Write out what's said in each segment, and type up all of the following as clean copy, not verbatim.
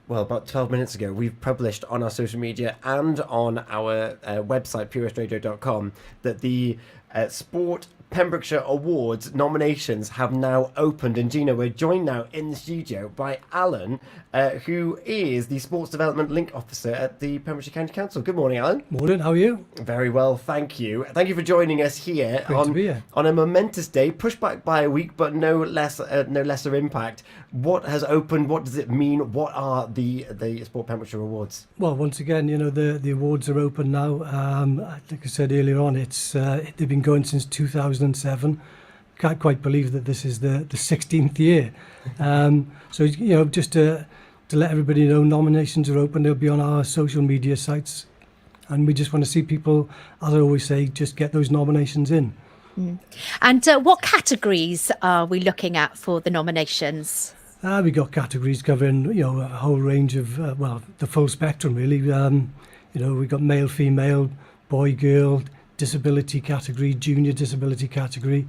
Well, about 12 minutes ago, we've published on our social media and on our website, purewestradio.com, that the Sport Pembrokeshire Awards nominations have now opened. And Gina, we're joined now in the studio by Alan, who is the Sports Development Link Officer at the Pembrokeshire County Council. Good morning, Alan. Morning, how are you? Very well, thank you. Thank you for joining us here To be here. on a momentous day, pushed back by a week, but no lesser impact. What has opened? What does it mean? What are the Sport Pembrokeshire Awards? Well, once again, the awards are open now. Like I said earlier on, they've been going since 2007. Can't quite believe that this is the 16th year. So just to let everybody know, nominations are open. They'll be on our social media sites, and we just want to see people, as I always say, just get those nominations in. And what categories are we looking at for the nominations? We got categories covering, a whole range of, the full spectrum really. We got male, female, boy, girl, disability category, junior disability category.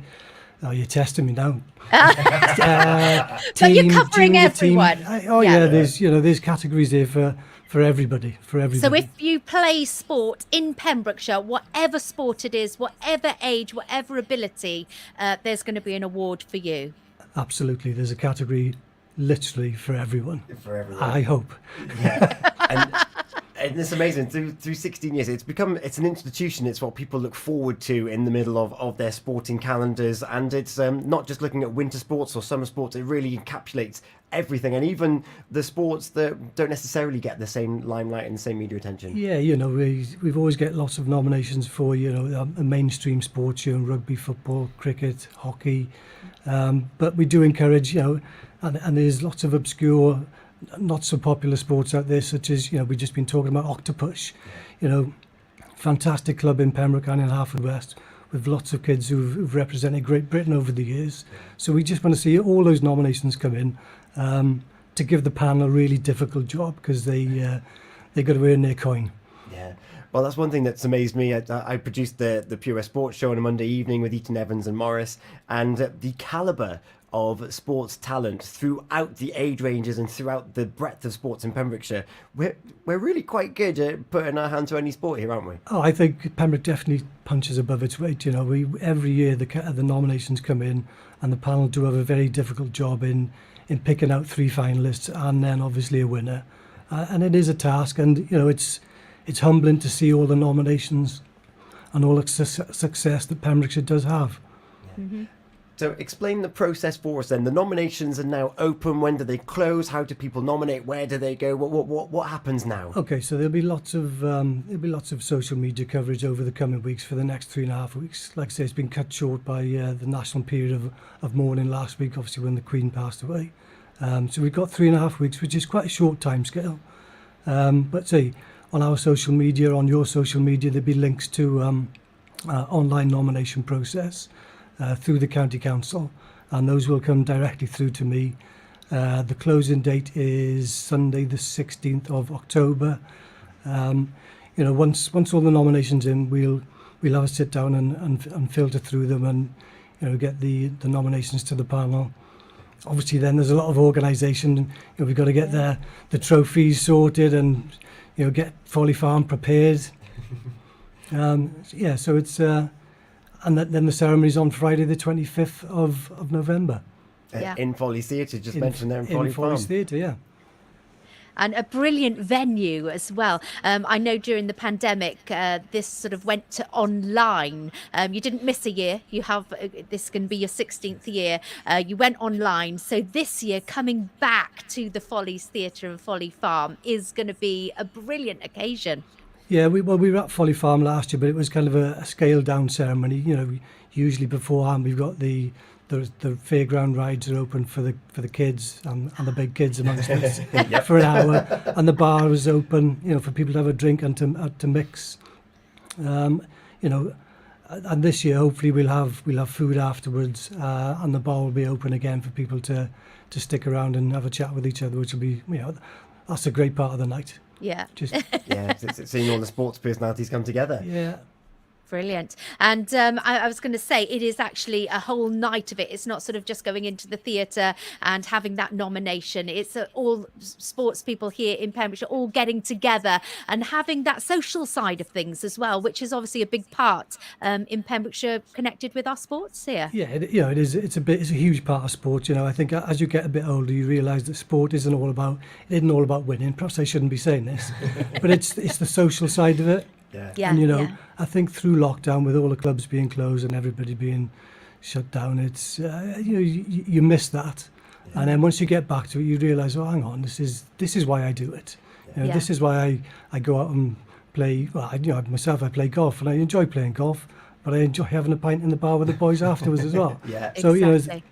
Oh, you're testing me now. But you're covering everyone. There's categories there for everybody. So if you play sport in Pembrokeshire, whatever sport it is, whatever age, whatever ability, there's going to be an award for you. Absolutely, there's a category literally for everyone. For everyone. I hope. Yeah. And it's amazing. Through 16 years, it's an institution. It's what people look forward to in the middle of their sporting calendars. And it's not just looking at winter sports or summer sports. It really encapsulates everything, and even the sports that don't necessarily get the same limelight and the same media attention. Yeah, we've always get lots of nominations for mainstream sports, rugby, football, cricket, hockey, but we do encourage and there's lots of obscure, not so popular sports out there, such as we've just been talking about Octopus. Fantastic club in Pembroke and in Haverfordwest, with lots of kids who've represented Great Britain over the years. So we just want to see all those nominations come in, to give the panel a really difficult job, because they got to earn their coin. Yeah. Well, that's one thing that's amazed me. I produced the Pure West Sports Show on a Monday evening with Eaton Evans and Morris, and the calibre of sports talent throughout the age ranges and throughout the breadth of sports in Pembrokeshire. We're really quite good at putting our hand to any sport here, aren't we? Oh, I think Pembroke definitely punches above its weight. Every year the nominations come in, and the panel do have a very difficult job in picking out 3 finalists and then obviously a winner. And it is a task, and it's humbling to see all the nominations and all the success that Pembrokeshire does have. Yeah. Mm-hmm. So explain the process for us then. The nominations are now open. When do they close? How do people nominate? Where do they go? What happens now? Okay, so there'll be lots of social media coverage over the coming weeks for the next 3.5 weeks. Like I say, it's been cut short by the national period of mourning last week, obviously when the Queen passed away. So we've got 3.5 weeks, which is quite a short time scale. But say on our social media, on your social media, there'll be links to online nomination process through the County Council, and those will come directly through to me. The closing date is Sunday the 16th of October. Once all the nominations in, we'll have a sit down and filter through them, and get the nominations to the panel. Obviously then there's a lot of organisation. We've got to get the trophies sorted and get Folly Farm prepared. So it's and then the ceremony's on Friday the 25th of November. In Folly Theatre, just mentioned there in Folly Farm. Theatre, yeah. And a brilliant venue as well. I know during the pandemic, this sort of went to online. You didn't miss a year. You have this can be your 16th year. You went online. So this year, coming back to the Follies Theatre and Folly Farm is going to be a brilliant occasion. Yeah, we were at Folly Farm last year, but it was kind of a scaled down ceremony. Usually beforehand we've got the fairground rides are open for the kids and the big kids amongst us for an hour, and the bar is open, for people to have a drink and to mix. And this year hopefully we'll have food afterwards, and the bar will be open again for people to stick around and have a chat with each other, which will be that's a great part of the night. Yeah. Seeing all the sports personalities come together. Yeah. Brilliant. And I was going to say, it is actually a whole night of it. It's not sort of just going into the theatre and having that nomination. It's all sports people here in Pembrokeshire all getting together and having that social side of things as well, which is obviously a big part in Pembrokeshire connected with our sports here. Yeah, it is. It's a huge part of sport. I think as you get a bit older, you realise that sport isn't all about winning. Perhaps I shouldn't be saying this, but it's the social side of it. Yeah. And I think through lockdown, with all the clubs being closed and everybody being shut down, it's you miss that. And then once you get back to it, you realise, oh, hang on, this is why I do it. This is why I go out and play. Well, myself, I play golf, and I enjoy playing golf, but I enjoy having a pint in the bar with the boys afterwards as well. Yeah. So Exactly.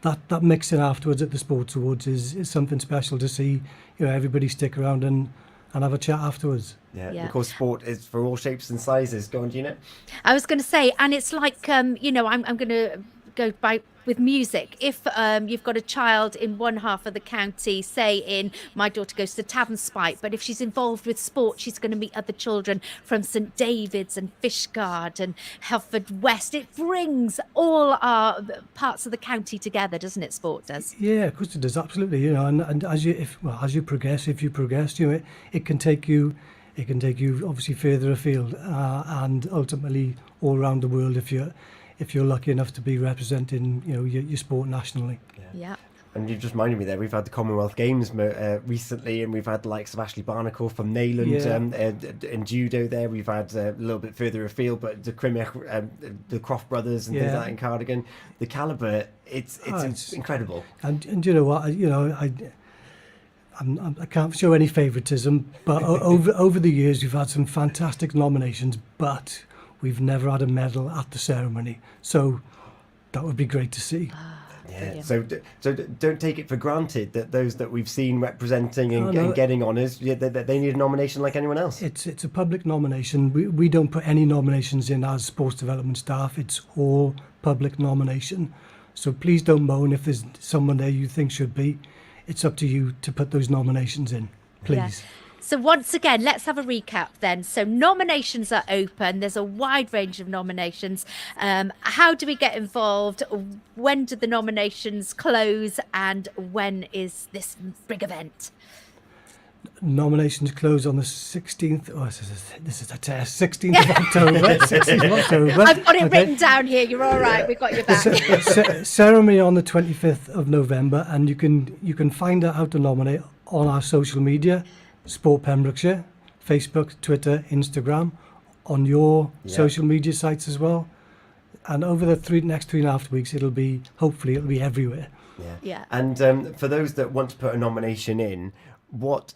that mixing afterwards at the sports awards is something special to see. Everybody stick around and have a chat afterwards. Yeah. Yeah. Of course, sport is for all shapes and sizes. Go on, Gina. I was going to say, and it's like, I'm going to go by with music. If you've got a child in one half of the county, say my daughter goes to Tavernspike, but if she's involved with sport, she's going to meet other children from St David's and Fishguard and Helford West. It brings all our parts of the county together, doesn't it? Sport does. Yeah, of course it does, absolutely. And as you progress, it can take you obviously further afield, and ultimately all around the world if you're lucky enough to be representing your sport nationally. Yeah. And you've just reminded me there, we've had the Commonwealth Games recently, and we've had the likes of Ashley Barnacle from Neyland in judo there. We've had a little bit further afield, but the the Croft brothers and things like that in Cardigan. The calibre, it's incredible. And you know what, I can't show any favouritism, but over the years we've had some fantastic nominations, but we've never had a medal at the ceremony. So that would be great to see. Yeah. So don't take it for granted that those that we've seen representing and getting honours, they need a nomination like anyone else. It's a public nomination. We don't put any nominations in as sports development staff. It's all public nomination. So please don't moan if there's someone there you think should be. It's up to you to put those nominations in, please. Yeah. So once again, let's have a recap then. So nominations are open. There's a wide range of nominations. How do we get involved? When do the nominations close? And when is this big event? Nominations close on the 16th. Oh, this is a test. 16th of October. 16th of October. I've got it written down here. You're all right. We've got your back. Ceremony on the 25th of November, and you can find out how to nominate on our social media. Sport Pembrokeshire, Facebook, Twitter, Instagram, on your social media sites as well. And over the next 3.5 weeks, hopefully it'll be everywhere. Yeah. And for those that want to put a nomination in, what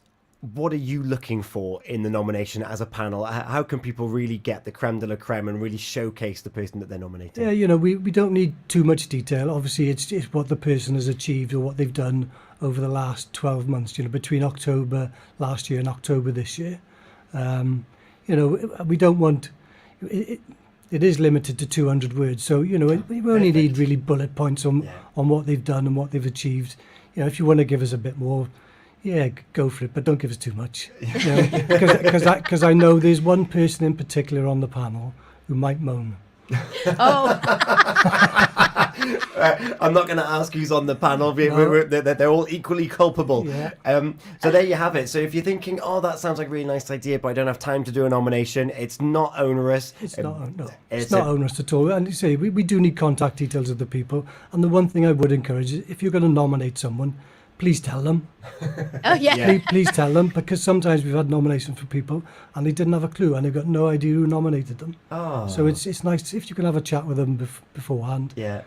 are you looking for in the nomination as a panel? How can people really get the creme de la creme and really showcase the person that they're nominating? Yeah, we don't need too much detail. Obviously, it's what the person has achieved or what they've done over the last 12 months, between October last year and October this year. We don't want... It is limited to 200 words, so, we only need really bullet points on what they've done and what they've achieved. If you want to give us a bit more, go for it, but don't give us too much. Because I know there's one person in particular on the panel who might moan. Oh. I'm not going to ask who's on the panel. They're all equally culpable. Yeah. So there you have it. So if you're thinking, oh, that sounds like a really nice idea, but I don't have time to do a nomination, it's not onerous. It's not onerous at all. And you say we do need contact details of the people. And the one thing I would encourage is, if you're going to nominate someone, please tell them. Oh, yeah. Please tell them, because sometimes we've had nominations for people and they didn't have a clue and they've got no idea who nominated them. Oh. So it's nice if you can have a chat with them beforehand. Yeah.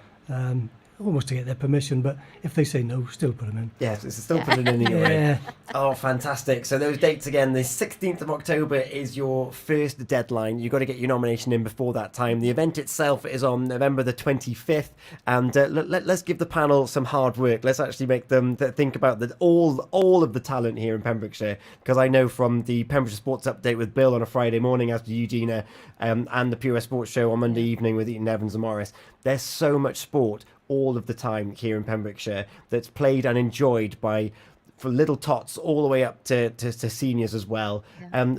Almost to get their permission, but if they say no, still put them in. Yes, it's still put it in anyway. Yeah. Oh, fantastic. So those dates again, the 16th of October is your first deadline. You've got to get your nomination in before that time. The event itself is on November the 25th. And let's give the panel some hard work. Let's actually make them think about all of the talent here in Pembrokeshire. Because I know from the Pembrokeshire Sports Update with Bill on a Friday morning, as do Eugenia, and the Pure Sports Show on Monday evening with Eaton Evans and Morris, there's so much sport all of the time here in Pembrokeshire that's played and enjoyed for little tots all the way up to seniors as well,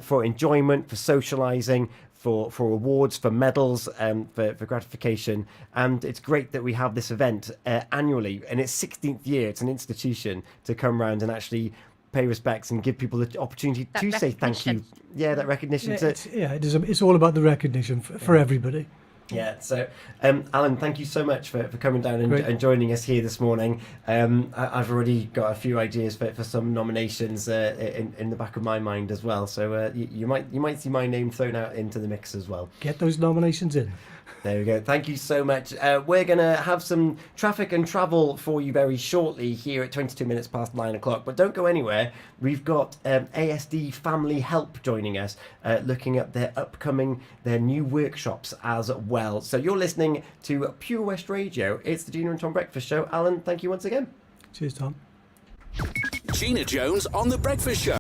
for enjoyment, for socialising, for awards, for medals, for gratification. And it's great that we have this event annually, and it's 16th year. It's an institution to come round and actually pay respects and give people the opportunity to say thank you. Yeah, that recognition. It's all about the recognition for everybody. Yeah, so Alan, thank you so much for coming down and joining us here this morning. I've already got a few ideas for some nominations in the back of my mind as well. So you might see my name thrown out into the mix as well. Get those nominations in. There we go. Thank you so much. We're going to have some traffic and travel for you very shortly here at 22 minutes past 9 o'clock. But don't go anywhere. We've got ASD Family Help joining us, looking at their new workshops as well. So you're listening to Pure West Radio. It's the Gina and Tom Breakfast Show. Alan, thank you once again. Cheers, Tom. Gina Jones on The Breakfast Show.